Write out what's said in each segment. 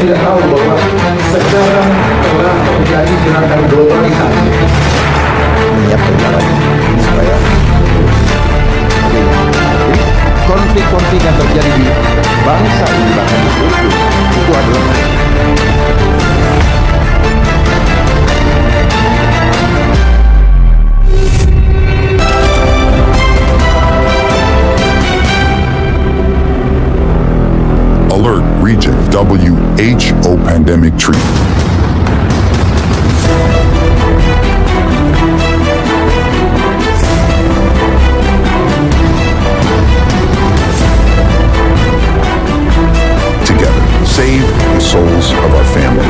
tidak tahu bahwa sekarang telah terjadi gerakan globalisasi. Menyiapkan jalan supaya konflik-konflik yang terjadi di bangsa ini bahkan itu adalah Alert Region WHO Pandemic Treatment. Together, save the souls of our family.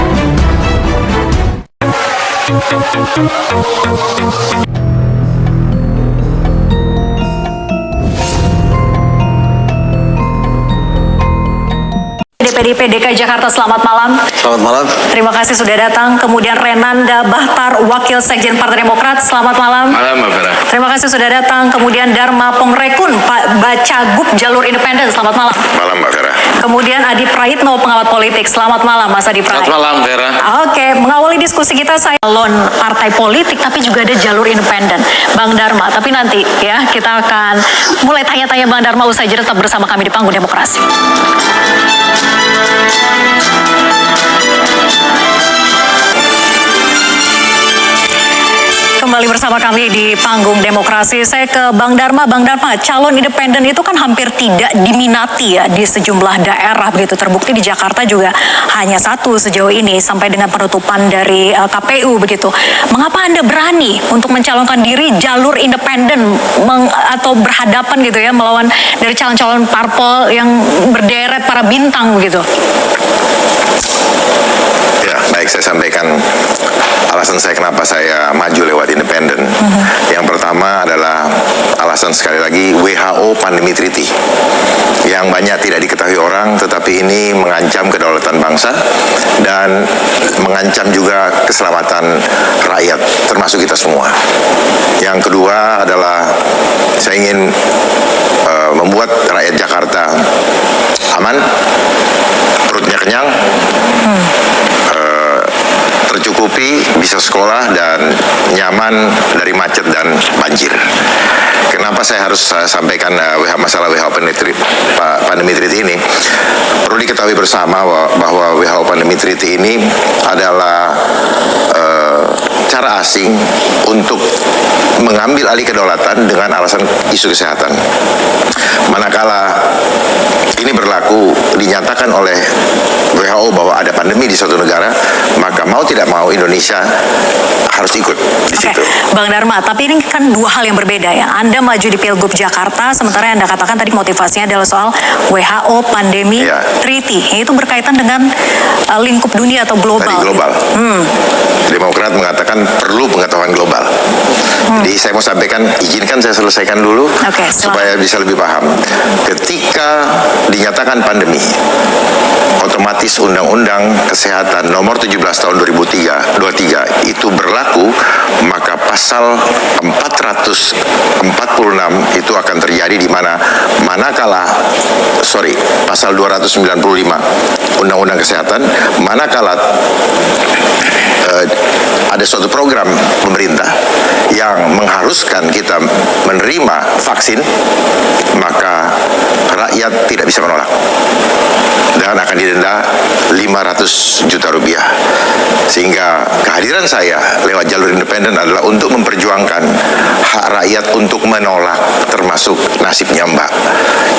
PDIP DKI Jakarta, selamat malam. Selamat malam. Terima kasih sudah datang. Kemudian Renanda Bahtar, Wakil Sekjen Partai Demokrat, selamat malam. Malam, Mbak Vera. Terima kasih sudah datang. Kemudian Dharma Pongrekun, Pak Bacagup Jalur Independen, selamat malam. Malam, Mbak Vera. Kemudian Adi Praitno, pengamat politik, selamat malam Mas Adi Praitno. Selamat malam, Vera. Oke, mengawali diskusi kita saya calon partai politik tapi juga ada jalur independen, Bang Dharma. Tapi nanti ya kita akan mulai tanya-tanya Bang Dharma usai jeda, tetap bersama kami di Panggung Demokrasi. Kembali bersama kami di Panggung Demokrasi. Saya ke Bang Dharma. Bang Dharma, calon independen itu kan hampir tidak diminati ya di sejumlah daerah begitu. Terbukti di Jakarta juga hanya satu sejauh ini sampai dengan penutupan dari KPU begitu. Mengapa Anda berani untuk mencalonkan diri jalur independen atau berhadapan gitu ya melawan dari calon-calon parpol yang berderet para bintang begitu? Ya, baik, saya sampaikan alasan saya kenapa saya maju lewat independen. Yang pertama adalah alasan sekali lagi WHO Pandemi Treaty yang banyak tidak diketahui orang, tetapi ini mengancam kedaulatan bangsa dan mengancam juga keselamatan rakyat, termasuk kita semua. Yang kedua adalah saya ingin membuat rakyat Jakarta aman, perutnya kenyang, tercukupi, bisa sekolah dan nyaman dari macet dan banjir. Kenapa saya harus sampaikan masalah WHO Pandemi Treaty ini? Perlu diketahui bersama bahwa WHO Pandemi Treaty ini adalah cara asing untuk mengambil alih kedaulatan dengan alasan isu kesehatan. Manakala ini berlaku, dinyatakan oleh WHO bahwa ada pandemi di suatu negara, maka mau tidak mau Indonesia harus ikut di situ. Bang Dharma, tapi ini kan dua hal yang berbeda ya. Anda maju di Pilgub Jakarta, sementara yang Anda katakan tadi motivasinya adalah soal WHO Pandemi Treaty. Itu berkaitan dengan lingkup dunia atau global. Tadi global. Demokrat mengatakan perlu pengetahuan global. Jadi saya mau sampaikan, izinkan saya selesaikan dulu supaya bisa lebih paham. Ketika dinyatakan pandemi, otomatis Undang-Undang Kesehatan Nomor 17 Tahun 2023 itu berlaku, maka pasal 446 itu akan terjadi di mana pasal 295 Undang-Undang Kesehatan, manakala ada suatu program pemerintah yang mengharuskan kita menerima vaksin, maka rakyat tidak bisa menolak dan akan didenda 500 juta rupiah. Sehingga kehadiran saya lewat jalur independen adalah untuk memperjuangkan hak rakyat untuk menolak, termasuk nasibnya Mbak.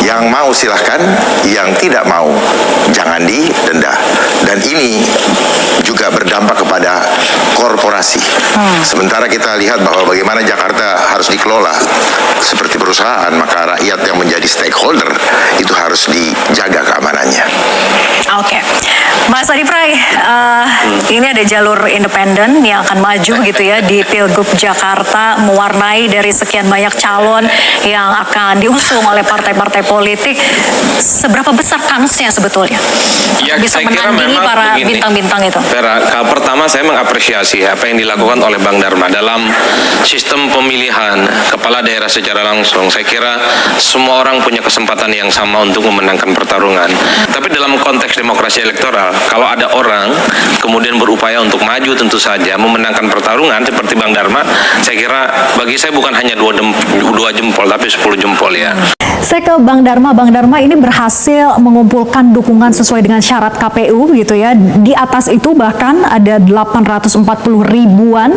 Yang mau silahkan, yang tidak mau jangan didenda. Dan ini juga berdampak kepada korporasi. Sementara kita lihat bahwa bagaimana Jakarta harus dikelola seperti perusahaan, maka rakyat yang menjadi stakeholder itu harus dijaga keamanannya. Oke, Mas Adi Pray, Ini ada jalur independen yang akan maju gitu ya di Pilgub Jakarta, mewarnai dari sekian banyak calon yang akan diusung oleh partai-partai politik. Seberapa besar kansnya sebetulnya Ya, bisa saya kira menandingi memang para begini, bintang-bintang itu? Vera, pertama saya mengapresiasi apa yang dilakukan oleh Bang Dharma dalam sistem pemilihan kepala daerah secara langsung. Saya kira semua orang punya kesempatan yang sama untuk memenangkan pertarungan. Tapi dalam konteks demokrasi elektoral, kalau ada orang kemudian berupaya untuk maju tentu saja memenangkan pertarungan seperti Bang Dharma, saya kira bagi saya bukan hanya dua jempol tapi 10 jempol ya. Saya ke Bang Dharma. Bang Dharma ini berhasil mengumpulkan dukungan sesuai dengan syarat KPU gitu ya. Di atas itu bahkan ada 840 ribuan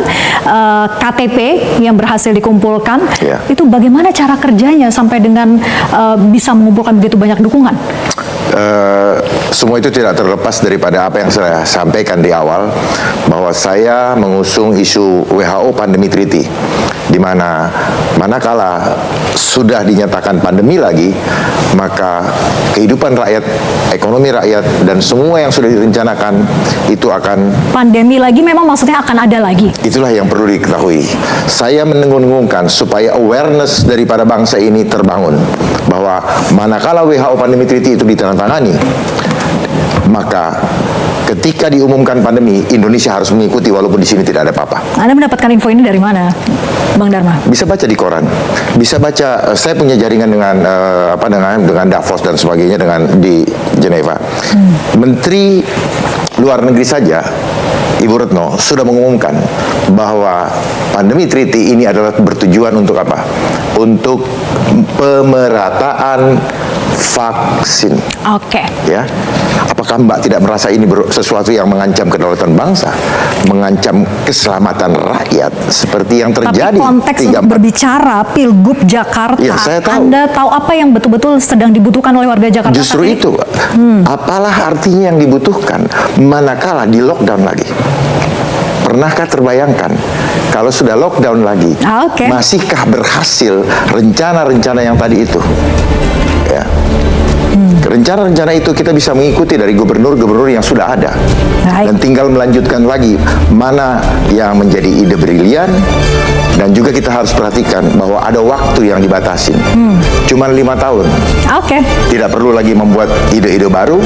KTP yang berhasil dikumpulkan. Ya. Itu bagaimana cara kerjanya sampai dengan bisa mengumpulkan begitu banyak dukungan? Semua itu tidak terlepas daripada apa yang saya sampaikan di awal, bahwa saya mengusung isu WHO Pandemi Treaty, di mana manakala sudah dinyatakan pandemi lagi, maka kehidupan rakyat, ekonomi rakyat, dan semua yang sudah direncanakan itu akan... Pandemi lagi memang maksudnya akan ada lagi? Itulah yang perlu diketahui. Saya menengung-nengungkan supaya awareness daripada bangsa ini terbangun, bahwa manakala WHO Pandemi Treaty itu ditandatangani, maka ketika diumumkan pandemi, Indonesia harus mengikuti walaupun di sini tidak ada apa-apa. Anda mendapatkan info ini dari mana, Bang Dharma? Bisa baca di koran, bisa baca. Saya punya jaringan dengan dengan Davos dan sebagainya di Geneva. Menteri Luar Negeri saja, Ibu Retno, sudah mengumumkan bahwa pandemi treaty ini adalah bertujuan untuk apa? Untuk pemerataan vaksin. Oke. Ya, apakah Mbak tidak merasa ini sesuatu yang mengancam kedaulatan bangsa, mengancam keselamatan rakyat seperti yang terjadi? Tapi konteks untuk berbicara Pilgub Jakarta, Ya, saya tahu. Anda tahu apa yang betul-betul sedang dibutuhkan oleh warga Jakarta? Justru saat ini? itu, apalah artinya yang dibutuhkan manakala di lockdown lagi? Pernahkah terbayangkan kalau sudah lockdown lagi, Oke. masihkah berhasil rencana-rencana yang tadi itu? Ya. Rencana-rencana itu kita bisa mengikuti dari gubernur-gubernur yang sudah ada. Baik. Dan tinggal melanjutkan lagi mana yang menjadi ide brilian. Dan juga kita harus perhatikan bahwa ada waktu yang dibatasin. Cuman 5 tahun. Oke. Tidak perlu lagi membuat ide-ide baru,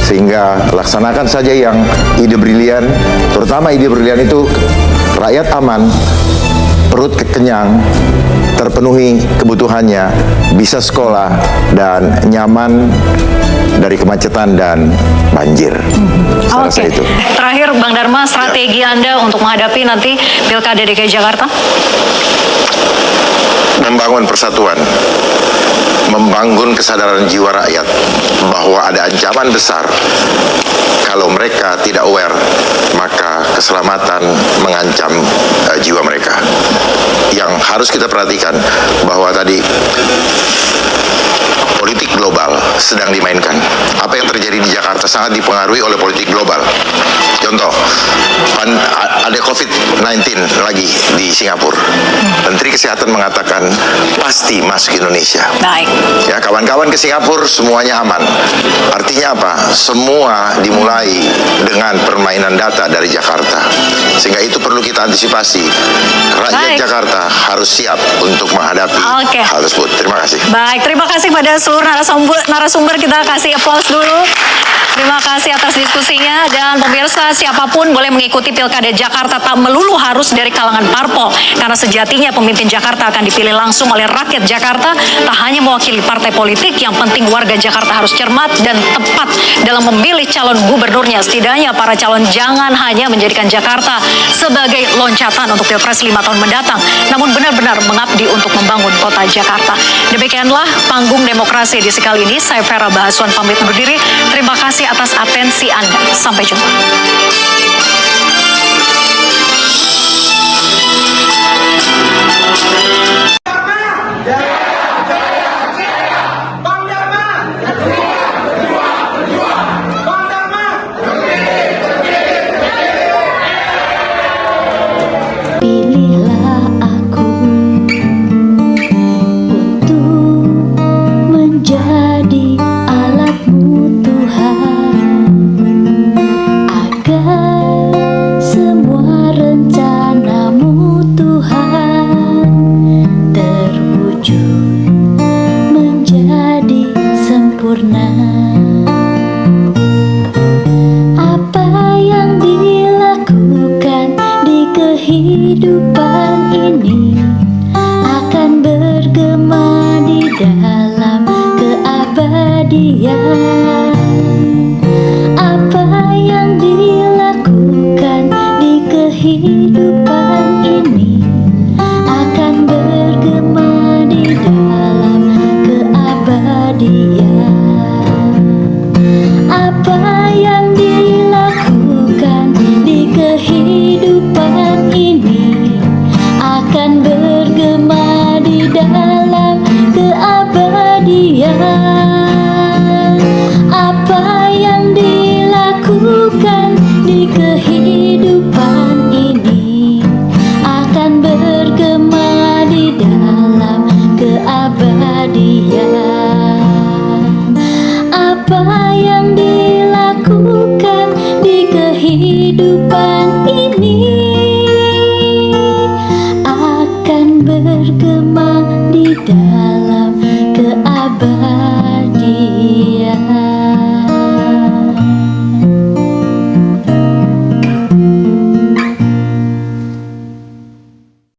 sehingga laksanakan saja yang ide brilian. Terutama ide brilian itu rakyat aman, perut kenyang, terpenuhi kebutuhannya, bisa sekolah, dan nyaman dari kemacetan dan banjir. Saya rasa itu. Terakhir, Bang Dharma, strategi Anda untuk menghadapi nanti Pilkada DKI Jakarta? Membangun persatuan, membangun kesadaran jiwa rakyat bahwa ada ancaman besar. Kalau mereka tidak aware, maka keselamatan mengancam jiwa mereka. Yang harus kita perhatikan bahwa tadi politik global sedang dimainkan. Apa yang terjadi di Jakarta sangat dipengaruhi oleh politik global. Contoh, ada COVID-19 lagi di Singapura. Menteri Kesehatan mengatakan pasti masuk Indonesia. Baik. Ya, kawan-kawan ke Singapura semuanya aman. Artinya apa? Semua dimulai dengan permainan data dari Jakarta. Sehingga itu perlu kita antisipasi. Rakyat Baik. Jakarta harus siap untuk menghadapi Oke. hal tersebut. Terima kasih. Baik, terima kasih pada seluruh narasumber. Kita kasih applause dulu. Terima kasih atas diskusinya. Dan pemirsa, siapapun boleh mengikuti Pilkada Jakarta, tak melulu harus dari kalangan parpol. Karena sejatinya pemimpin Jakarta akan dipilih langsung oleh rakyat Jakarta, tak hanya mewakili partai politik. Yang penting warga Jakarta harus cermat dan tepat dalam memilih calon gubernurnya. Setidaknya para calon jangan hanya menjadikan Jakarta sebagai loncatan untuk Pilpres 5 tahun mendatang, namun benar-benar mengabdi untuk membangun kota Jakarta. Demikianlah panggung demokrasi edisi kali ini. Saya Vera Bahaswan pamit undur diri. Terima kasih atas atensi Anda. Sampai jumpa. Pilihlah aku untuk menjadi alatmu Tuhan, agar apa